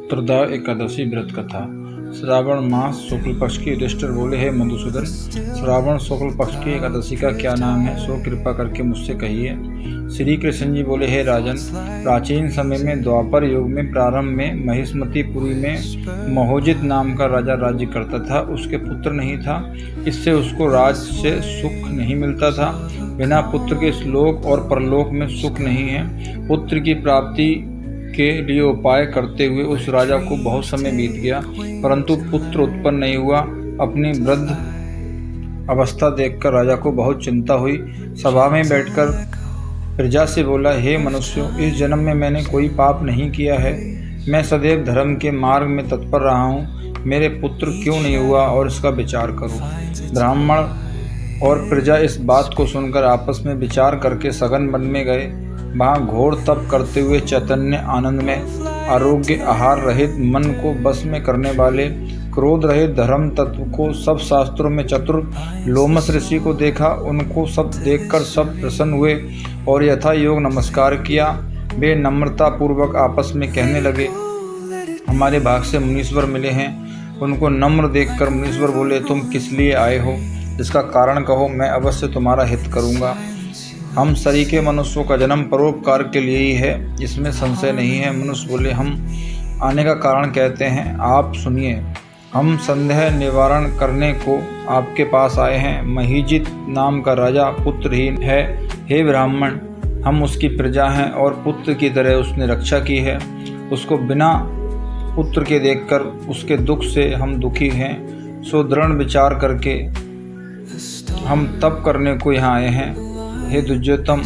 उत्तरदा एकादशी व्रत कथा। श्रावण मास शुक्ल पक्ष की युधिष्ठिर बोले, हे मधुसूदन, श्रावण शुक्ल पक्ष की एकादशी का क्या नाम है, सो कृपा करके मुझसे कहिए। श्री कृष्ण जी बोले, हे राजन, प्राचीन समय में द्वापर युग में प्रारंभ में महिष्मतीपुरी में महोजित नाम का राजा राज्य करता था। उसके पुत्र नहीं था, इससे उसको राज से सुख नहीं मिलता था। बिना पुत्र के इस लोक और परलोक में सुख नहीं है। पुत्र की प्राप्ति के लिए उपाय करते हुए उस राजा को बहुत समय बीत गया, परंतु पुत्र उत्पन्न नहीं हुआ। अपनी वृद्ध अवस्था देखकर राजा को बहुत चिंता हुई। सभा में बैठकर प्रजा से बोला, हे मनुष्यों, इस जन्म में मैंने कोई पाप नहीं किया है। मैं सदैव धर्म के मार्ग में तत्पर रहा हूँ। मेरे पुत्र क्यों नहीं हुआ और इसका विचार करो। ब्राह्मण और प्रजा इस बात को सुनकर आपस में विचार करके सघन वन में गए। वहाँ घोर तप करते हुए चैतन्य आनंद में आरोग्य आहार रहित मन को बस में करने वाले क्रोध रहित धर्म तत्व को सब शास्त्रों में चतुर लोमस ऋषि को देखा। उनको सब देखकर सब प्रसन्न हुए और यथा योग नमस्कार किया। वे नम्रता पूर्वक आपस में कहने लगे, हमारे भाग से मुनीश्वर मिले हैं। उनको नम्र देखकर मुनीश्वर बोले, तुम किस लिए आए हो, इसका कारण कहो, मैं अवश्य तुम्हारा हित करूँगा। हम सरीखे मनुष्यों का जन्म परोपकार के लिए ही है, इसमें संशय नहीं है। मनुष्य बोले, हम आने का कारण कहते हैं, आप सुनिए। हम संदेह निवारण करने को आपके पास आए हैं। महीजित नाम का राजा पुत्रहीन है। हे ब्राह्मण, हम उसकी प्रजा हैं और पुत्र की तरह उसने रक्षा की है। उसको बिना पुत्र के देखकर उसके दुख से हम दुखी हैं। सो दृढ़ विचार करके हम तप करने को यहाँ आए हैं। हे दुर्योधन,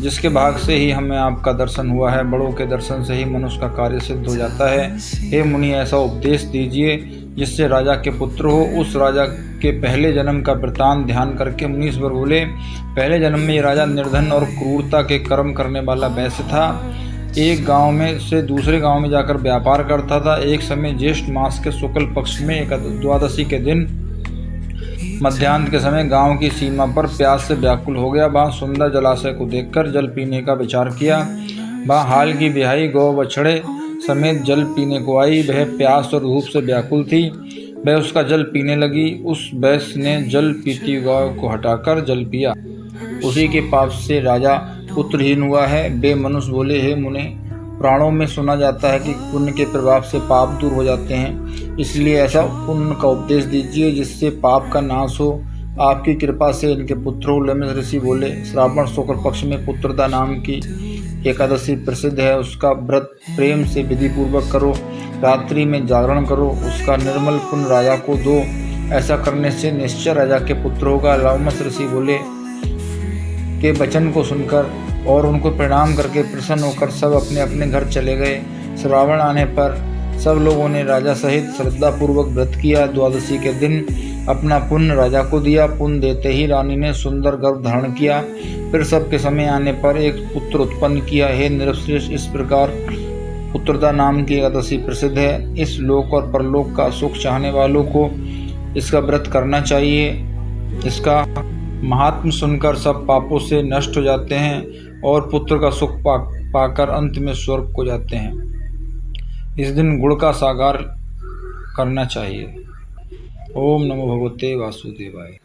जिसके भाग से ही हमें आपका दर्शन हुआ है, बड़ों के दर्शन से ही मनुष्य का कार्य सिद्ध हो जाता है। हे मुनि, ऐसा उपदेश दीजिए जिससे राजा के पुत्र हो। उस राजा के पहले जन्म का वृतांत ध्यान करके मुनीश्वर बोले, पहले जन्म में ये राजा निर्धन और क्रूरता के कर्म करने वाला वैश्य था। एक गांव में से दूसरे गांव में जाकर व्यापार करता था। एक समय ज्येष्ठ मास के शुक्ल पक्ष में द्वादशी के दिन मध्याह्न के समय गांव की सीमा पर प्यास से व्याकुल हो गया। वहाँ सुंदर जलाशय को देखकर जल पीने का विचार किया। वहाँ हाल की ब्याही गौ बछड़े समेत जल पीने को आई। वह प्यास और धूप से व्याकुल थी। वह उसका जल पीने लगी। उस वैश्य ने जल पीती गौ को हटाकर जल पिया। उसी के पाप से राजा पुत्रहीन हुआ है। वे मनुष्य बोले, हे मुने, पुराणों में सुना जाता है कि पुण्य के प्रभाव से पाप दूर हो जाते हैं, इसलिए ऐसा पुण्य का उपदेश दीजिए जिससे पाप का नाश हो। आपकी कृपा से इनके पुत्रों। लोमस ऋषि बोले, श्रावण शुक्ल पक्ष में पुत्रदा नाम की एकादशी प्रसिद्ध है। उसका व्रत प्रेम से विधि पूर्वक करो। रात्रि में जागरण करो। उसका निर्मल पुण्य राजा को दो। ऐसा करने से निश्चय राजा के पुत्र होगा। लोमस ऋषि बोले के वचन को सुनकर और उनको प्रणाम करके प्रसन्न होकर सब अपने अपने घर चले गए। श्रावण आने पर सब लोगों ने राजा सहित श्रद्धापूर्वक व्रत किया। द्वादशी के दिन अपना पुण्य राजा को दिया। पुण्य देते ही रानी ने सुंदर गर्भ धारण किया। फिर सबके समय आने पर एक पुत्र उत्पन्न किया। हे नृश्रेष्ठ, इस प्रकार पुत्रदा नाम की एकादशी प्रसिद्ध है। इस लोक और परलोक का सुख चाहने वालों को इसका व्रत करना चाहिए। इसका महात्म सुनकर सब पापों से नष्ट हो जाते हैं और पुत्र का सुख पाकर अंत में स्वर्ग को जाते हैं। इस दिन गुड़ का सागर करना चाहिए। ओम नमो भगवते वासुदेवाय।